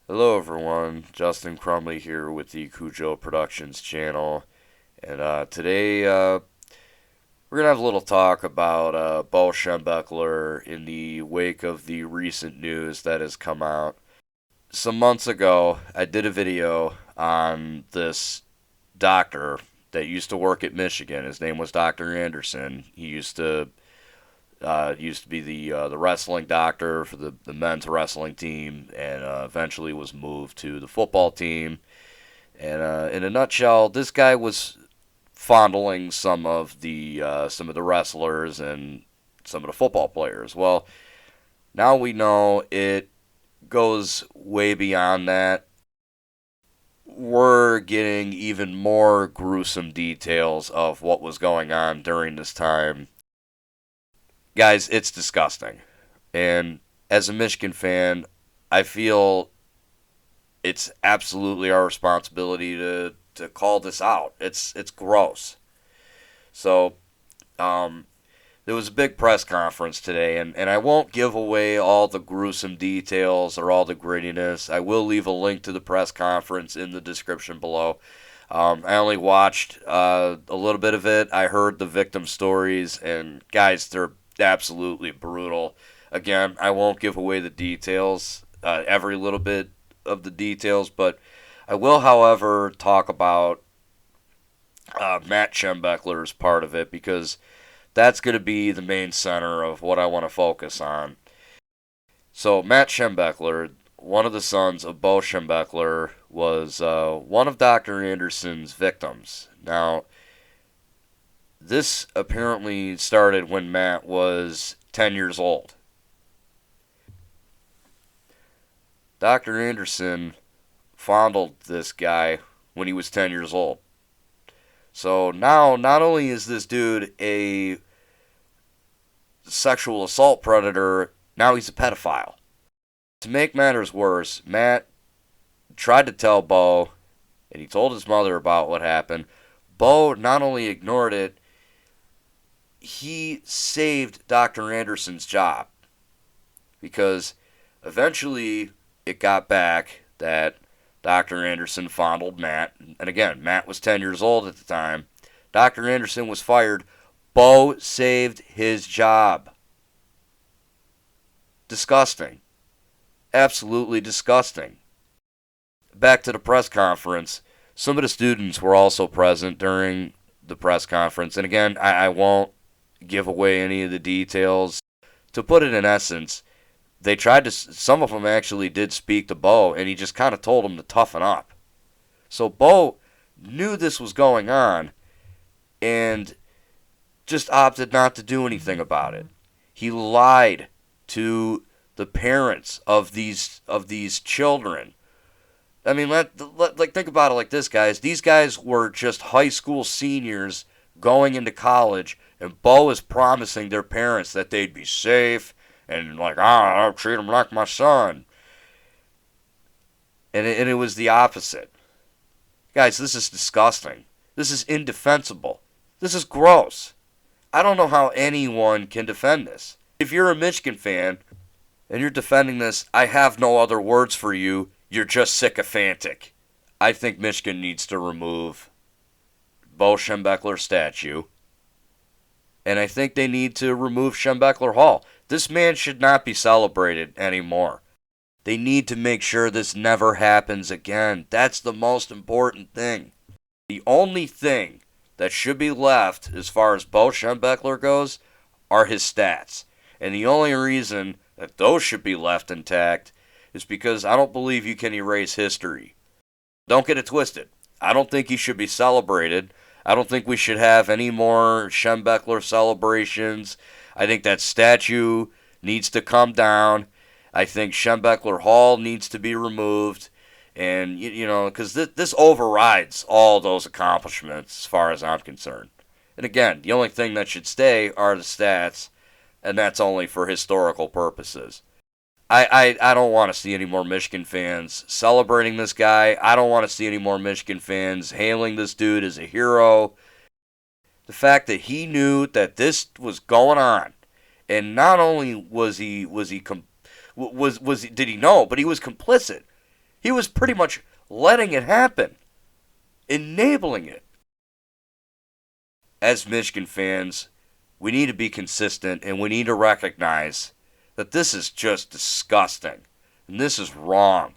Hello everyone, Justin Crumley here with the Cujo Productions channel, and today we're gonna have a little talk about Bo Schembechler in the wake of the recent news that has come out. Some months ago, I did a video on this doctor that used to work at Michigan. His name was Dr. Anderson. He used to be the wrestling doctor for the men's wrestling team, and eventually was moved to the football team. And in a nutshell, this guy was fondling some of the wrestlers and some of the football players. Well, now we know it goes way beyond that. We're getting even more gruesome details of what was going on during this time. Guys, it's disgusting. And as a Michigan fan, I feel it's absolutely our responsibility to call this out. It's gross. So, um, there was a big press conference today, and I won't give away all the gruesome details or all the grittiness. I will leave a link to the press conference in the description below. I only watched a little bit of it. I heard the victim stories, and guys, they're absolutely brutal. Again, I won't give away the details, every little bit of the details, but I will, however, talk about Matt Schembechler's part of it because that's going to be the main center of what I want to focus on. So, Matt Schembechler, one of the sons of Bo Schembechler, was one of Dr. Anderson's victims. Now, this apparently started when Matt was 10 years old. Dr. Anderson fondled this guy when he was 10 years old. So now, not only is this dude a sexual assault predator, now he's a pedophile. To make matters worse, Matt tried to tell Bo, and he told his mother about what happened. Bo not only ignored it, he saved Dr. Anderson's job. Because eventually it got back that Dr. Anderson fondled Matt. And again, Matt was 10 years old at the time. Dr. Anderson was fired. Bo saved his job. Disgusting. Absolutely disgusting. Back to the press conference. Some of the students were also present during the press conference. And again, I won't give away any of the details. To put it in essence, they tried to, some of them actually did speak to Bo, and he just kind of told them to toughen up. So Bo knew this was going on and just opted not to do anything about it. He lied to the parents of these children. I mean, like think about it like this, guys. These guys were just high school seniors going into college, and Bo is promising their parents that they'd be safe and like, I'll treat him like my son. And it was the opposite. Guys, this is disgusting. This is indefensible. This is gross. I don't know how anyone can defend this. If you're a Michigan fan and you're defending this, I have no other words for you. You're just sycophantic. I think Michigan needs to remove Bo Schembechler's statue. And I think they need to remove Schembechler Hall. This man should not be celebrated anymore. They need to make sure this never happens again. That's the most important thing. The only thing that should be left as far as Bo Schembechler goes are his stats. And the only reason that those should be left intact is because I don't believe you can erase history. Don't get it twisted. I don't think he should be celebrated. I don't think we should have any more Schembechler celebrations. I think that statue needs to come down. I think Schembechler Hall needs to be removed. And, because this overrides all those accomplishments as far as I'm concerned. And again, the only thing that should stay are the stats, and that's only for historical purposes. I don't want to see any more Michigan fans celebrating this guy. I don't want to see any more Michigan fans hailing this dude as a hero. The fact that he knew that this was going on, and not only did he know, but he was complicit. He was pretty much letting it happen, enabling it. As Michigan fans, we need to be consistent and we need to recognize that this is just disgusting and this is wrong.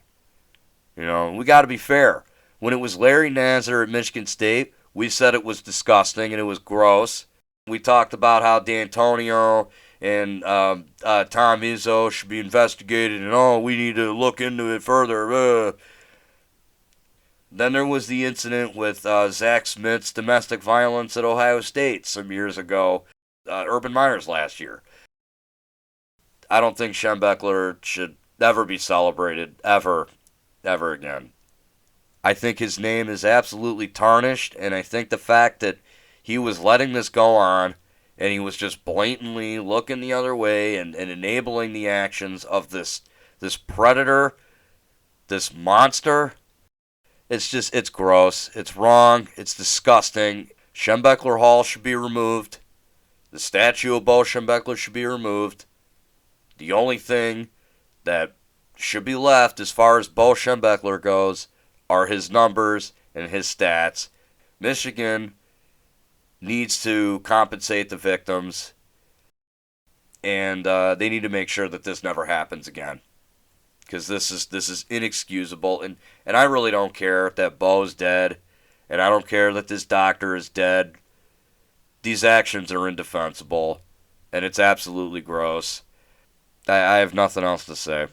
We got to be fair. When it was Larry Nassar at Michigan State, we said it was disgusting and it was gross. We talked about how D'Antonio and Tom Izzo should be investigated and, we need to look into it further. Then there was the incident with Zach Smith's domestic violence at Ohio State some years ago, Urban Meyer's last year. I don't think Schembechler should ever be celebrated, ever again. I think his name is absolutely tarnished, and I think the fact that he was letting this go on, and he was just blatantly looking the other way and enabling the actions of this predator, this monster, it's gross, it's wrong, it's disgusting. Schembechler Hall should be removed. The statue of Bo Schembechler should be removed. The only thing that should be left as far as Bo Schembechler goes are his numbers and his stats. Michigan needs to compensate the victims, and they need to make sure that this never happens again, because this is inexcusable. And I really don't care that Bo's dead, and I don't care that this doctor is dead. These actions are indefensible, and it's absolutely gross. I have nothing else to say.